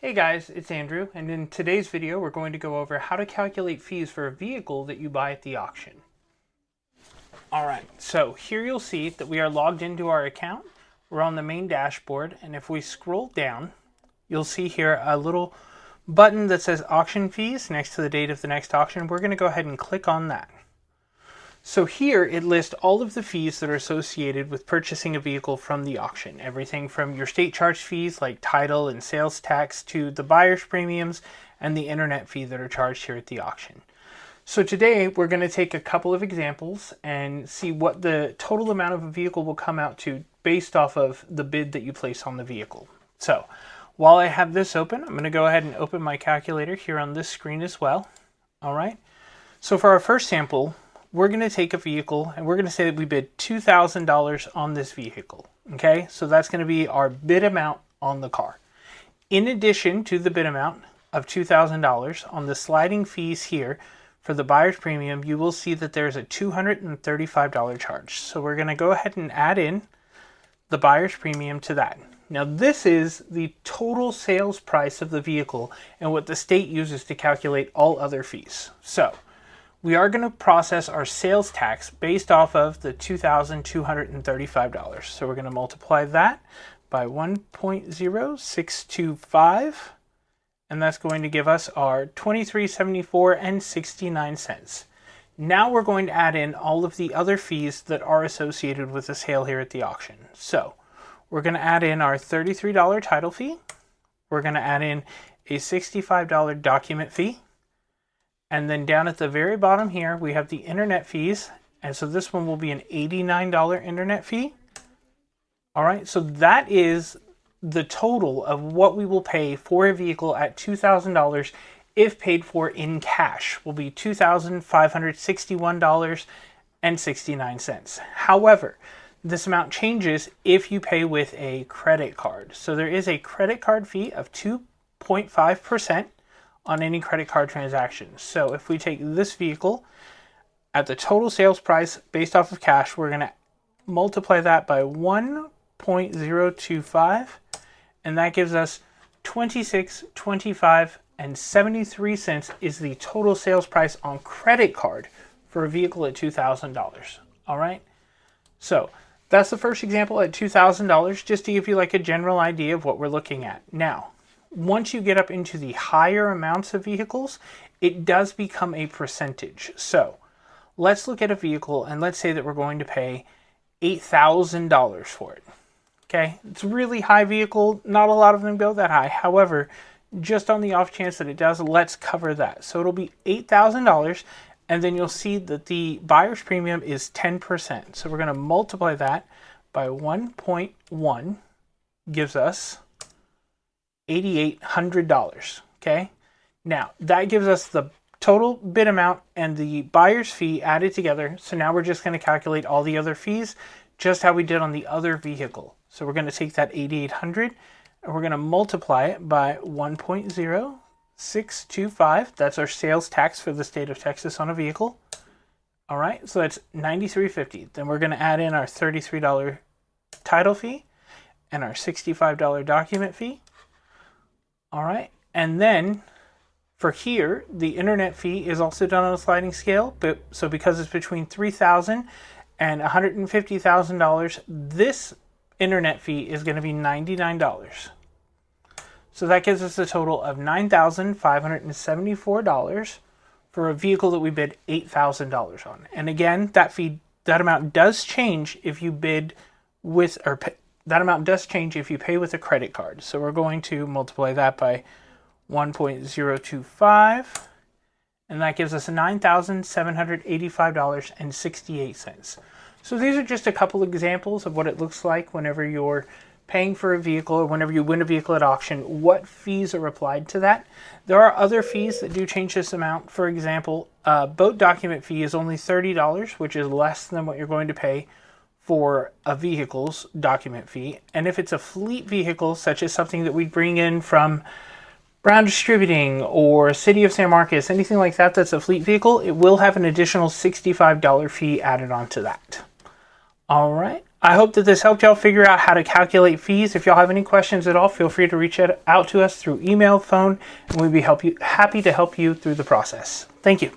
Hey guys, it's Andrew, and in today's video we're going to go over how to calculate fees for a vehicle that you buy at the auction. Alright, so here you'll see that we are logged into our account. We're on the main dashboard, and if we scroll down, you'll see here a little button that says auction fees next to the date of the next auction. We're going to go ahead and click on that. So here it lists all of the fees that are associated with purchasing a vehicle from the auction. Everything from your state charge fees like title and sales tax to the buyer's premiums and the internet fee that are charged here at the auction. So today we're going to take a couple of examples and see what the total amount of a vehicle will come out to based off of the bid that you place on the vehicle. So while I have this open, I'm going to go ahead and open my calculator here on this screen as well. All right. So for our first sample, we're going to take a vehicle and we're going to say that we bid $2,000 on this vehicle. Okay, so that's going to be our bid amount on the car. In addition to the bid amount of $2,000 on the sliding fees here for the buyer's premium, you will see that there's a $235 charge. So we're going to go ahead and add in the buyer's premium to that. Now this is the total sales price of the vehicle and what the state uses to calculate all other fees. So we are going to process our sales tax based off of the $2,235. So we're going to multiply that by 1.0625, and that's going to give us our $23.74.69. Now we're going to add in all of the other fees that are associated with the sale here at the auction. So we're going to add in our $33 title fee. We're going to add in a $65 document fee. And then down at the very bottom here, we have the internet fees. And so this one will be an $89 internet fee. All right, so that is the total of what we will pay for a vehicle at $2,000 if paid for in cash, will be $2,561.69. However, this amount changes if you pay with a credit card. So there is a credit card fee of 2.5% on any credit card transactions. So if we take this vehicle at the total sales price based off of cash, we're going to multiply that by 1.025, and that gives us $26.25 is the total sales price on credit card for a vehicle at $2,000. All right, so that's the first example at $2,000, just to give you like a general idea of what we're looking at. Now once you get up into the higher amounts of vehicles, it does become a percentage. So let's look at a vehicle and let's say that we're going to pay $8,000 for it. Okay, it's a really high vehicle. Not a lot of them go that high. However, just on the off chance that it does, let's cover that. So it'll be $8,000, and then you'll see that the buyer's premium is 10%. So we're going to multiply that by 1.1, gives us $8,800. Okay, now that gives us the total bid amount and the buyer's fee added together. So now we're just going to calculate all the other fees just how we did on the other vehicle. So we're going to take that $8,800 and we're going to multiply it by 1.0625. That's our sales tax for the state of Texas on a vehicle. All right, so that's $93.50. Then we're going to add in our $33 title fee and our $65 document fee. All right, and then for here, the internet fee is also done on a sliding scale, but so because it's between $3,000 and $150,000, this internet fee is going to be $99. So that gives us a total of $9,574 for a vehicle that we bid $8,000 on. And again, that amount does change if you bid with that amount does change if you pay with a credit card. So we're going to multiply that by 1.025, and that gives us $9,785.68. So these are just a couple examples of what it looks like whenever you're paying for a vehicle or whenever you win a vehicle at auction, what fees are applied to that. There are other fees that do change this amount. For example, boat document fee is only $30, which is less than what you're going to pay for a vehicle's document fee. And if it's a fleet vehicle, such as something that we bring in from Brown Distributing or City of San Marcos, anything like that that's a fleet vehicle, it will have an additional $65 fee added onto that. All right, I hope that this helped y'all figure out how to calculate fees. If y'all have any questions at all, feel free to reach out to us through email, phone, and we'd be happy to help you through the process. Thank you.